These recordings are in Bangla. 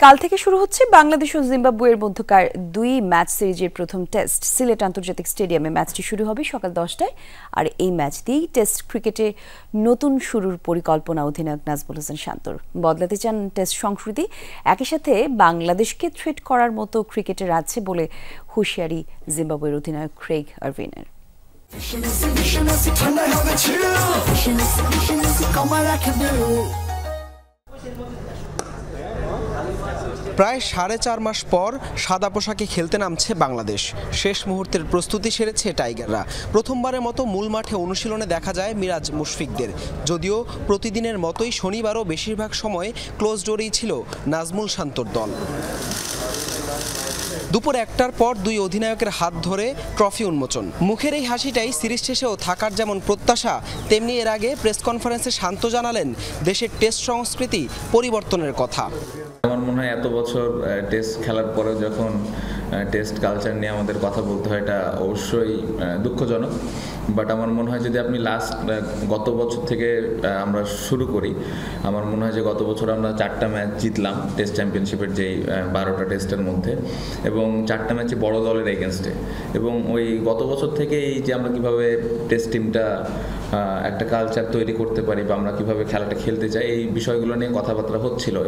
কাল থেকে শুরু হচ্ছে বাংলাদেশ ও জিম্বাবুয়ের মধ্যকার 2 ম্যাচ সিরিজের প্রথম টেস্ট। সিলেট আন্তর্জাতিক স্টেডিয়ামে ম্যাচটি শুরু হবে সকাল 10টায়। আর এই ম্যাচ দিয়েই টেস্ট ক্রিকেটে নতুন শুরুর পরিকল্পনা অধিনায়ক নাজমুল হোসেন শান্তর। বদলাতে চান টেস্ট সংস্কৃতি, একই সাথে বাংলাদেশকে থ্রেট করার মতো ক্রিকেটার আছে বলে হুঁশিয়ারি জিম্বাবুয়ের অধিনায়ক ক্রেইগ আরভিনের। প্রায় 4.5 মাস পর সাদা পোশাকে খেলতে নামছে বাংলাদেশ। শেষ মুহূর্তের প্রস্তুতি সেরেছে টাইগাররা। প্রথমবারের মতো মূল মাঠে অনুশীলনে দেখা যায় মিরাজ মুশফিকদের। যদিও প্রতিদিনের মতোই শনিবারও বেশিরভাগ সময় ক্লোজ ডোরেই ছিল নাজমুল শান্তর দল। দুপুর 1টার পর 2 অধিনায়কের হাত ধরে ট্রফি উন্মোচন। মুখের এই হাসিটাই সিরিজ শেষেও থাকার যেমন প্রত্যাশা, তেমনি এর আগে প্রেস কনফারেন্সে শান্ত জানালেন দেশের টেস্ট সংস্কৃতি পরিবর্তনের কথা। আমার মনে হয় এত বছর টেস্ট খেলার পরেও যখন টেস্ট কালচার নিয়ে আমাদের কথা বলতে হয়, এটা অবশ্যই দুঃখজনক। বাট আমার মনে হয় যদি আপনি গত বছর থেকে আমরা শুরু করি, আমার মনে হয় যে গত বছর আমরা 4টা ম্যাচ জিতলাম টেস্ট চ্যাম্পিয়নশিপের যেই 12টা টেস্টের মধ্যে, এবং 4টা ম্যাচে বড় দলের এগেনস্টে। এবং ওই গত বছর থেকেই যে আমরা কিভাবে টেস্ট টিমটা একটা কালচার তৈরি করতে পারি বা আমরা কিভাবে খেলাটা খেলতে চাই, এই বিষয়গুলো নিয়ে কথাবার্তা হচ্ছিল।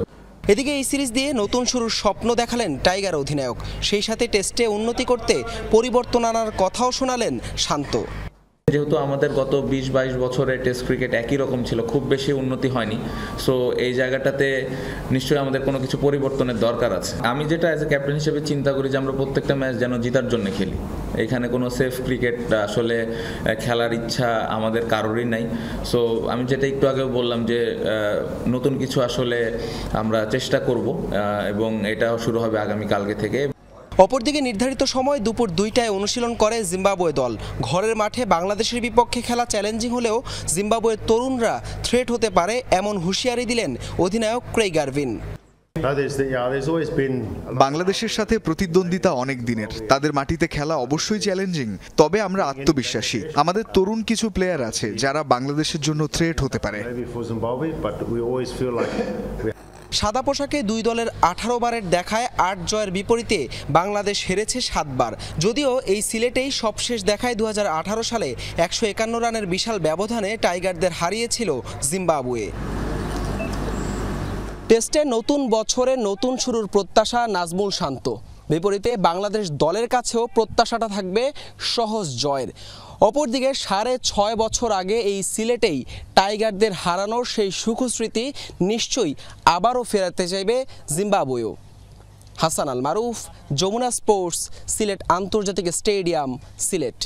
এদিকে এই সিরিজ দিয়ে নতুন শুরুর স্বপ্ন দেখালেন টাইগার অধিনায়ক। সেই সাথে টেস্টে উন্নতি করতে পরিবর্তন আনার কথাও শোনালেন শান্ত। যেহেতু আমাদের গত 20-22 বছরে টেস্ট ক্রিকেট একই রকম ছিল, খুব বেশি উন্নতি হয়নি। সো এই জায়গাটাতে নিশ্চয়ই আমাদের কোনো কিছু পরিবর্তনের দরকার আছে। আমি যেটা অ্যাজ এ ক্যাপ্টেন হিসেবে চিন্তা করি যে আমরা প্রত্যেকটা ম্যাচ যেন জেতার জন্য খেলি। এখানে কোনো সেফ ক্রিকেট আসলে খেলার ইচ্ছা আমাদের কারোরই নাই। সো আমি যেটা একটু আগে বললাম যে নতুন কিছু আসলে আমরা চেষ্টা করব, এবং এটাও শুরু হবে আগামীকালকে থেকে। অপরদিকে নির্ধারিত সময় দুপুর 2টায় অনুশীলন করে জিম্বাবুয়ে দল। ঘরের মাঠে বাংলাদেশের বিপক্ষে খেলা চ্যালেঞ্জিং হলেও জিম্বাবুয়ের তরুণরা থ্রেট হতে পারে এমন হুঁশিয়ারি দিলেন অধিনায়ক ক্রেইগ আরভিন। বাংলাদেশের সাথে প্রতিদ্বন্দ্বিতা অনেক দিনের। তাদের মাটিতে খেলা অবশ্যই চ্যালেঞ্জিং, তবে আমরা আত্মবিশ্বাসী। আমাদের তরুণ কিছু প্লেয়ার আছে যারা বাংলাদেশের জন্য থ্রেট হতে পারে। সাদা পোশাকে 2 দলের 18 বারের দেখায় 8 জয়ের বিপরীতে বাংলাদেশ হেরেছে 7 বার। যদিও এই সিলেটেই সবশেষ দেখায় 2018 সালে 151 রানের বিশাল ব্যবধানে টাইগারদের হারিয়েছিল জিম্বাবুয়ে। টেস্টে নতুন বছরে নতুন শুরুর প্রত্যাশা নাজমুল শান্ত। বিপরীতে বাংলাদেশ দলের কাছেও প্রত্যাশাটা থাকবে সহজ জয়ের। অপরদিকে 6.5 বছর আগে এই সিলেটেই টাইগারদের হারানোর সেই সুখস্মৃতি নিশ্চয়ই আবারও ফেরাতে চাইবে জিম্বাবুয়েও। হাসান আল মারুফ, যমুনা স্পোর্টস, সিলেট আন্তর্জাতিক স্টেডিয়াম, সিলেট।